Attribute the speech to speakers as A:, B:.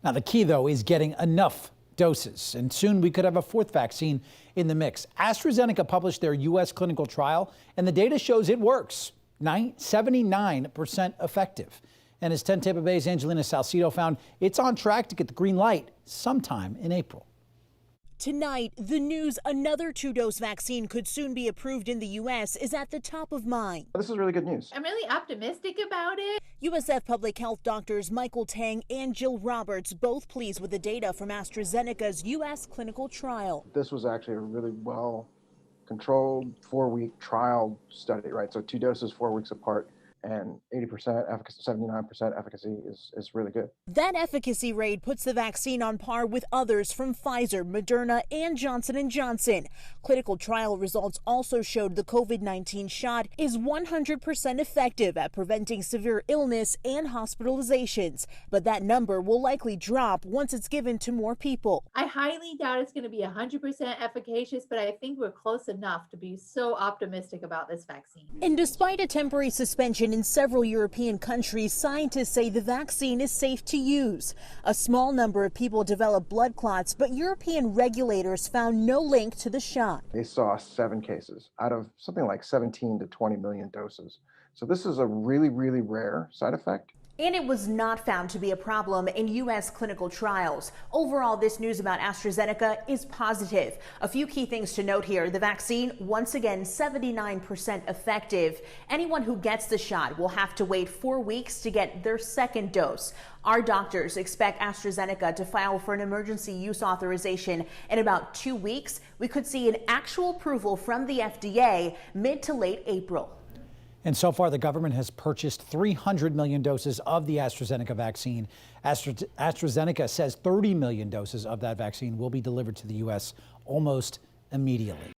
A: Now, the key, though, is getting enough doses, and soon we could have a fourth vaccine in the mix. AstraZeneca published their U.S. clinical trial, and the data shows it works. 79% effective. And as 10 Tampa Bay's Angelina Salcido found, it's on track to get the green light sometime in April.
B: Tonight, the news another 2-dose vaccine could soon be approved in the U.S. is at the top of mind.
C: This is really good news.
D: I'm really optimistic about it.
B: USF Public Health doctors Michael Tang and Jill Roberts both pleased with the data from AstraZeneca's U.S. clinical trial.
C: This was actually a really well-controlled 4-week trial study, right? So 2 doses, 4 weeks apart. And 80% efficacy, 79% efficacy is really good.
B: That efficacy rate puts the vaccine on par with others from Pfizer, Moderna, and Johnson & Johnson. Clinical trial results also showed the COVID-19 shot is 100% effective at preventing severe illness and hospitalizations. But that number will likely drop once it's given to more people.
D: I highly doubt it's going to be 100% efficacious, but I think we're close enough to be so optimistic about this vaccine.
B: And despite a temporary suspension in several European countries, scientists say the vaccine is safe to use. A small number of people developed blood clots, but European regulators found no link to the shot.
C: They saw 7 cases out of something like 17 to 20 million doses. So this is a really, really rare side effect.
B: And it was not found to be a problem in U.S. clinical trials. Overall, this news about AstraZeneca is positive. A few key things to note here. The vaccine, once again, 79% effective. Anyone who gets the shot will have to wait 4 weeks to get their second dose. Our doctors expect AstraZeneca to file for an emergency use authorization in about 2 weeks. We could see an actual approval from the FDA mid to late April.
A: And so far, the government has purchased 300 million doses of the AstraZeneca vaccine. AstraZeneca says 30 million doses of that vaccine will be delivered to the U.S. almost immediately.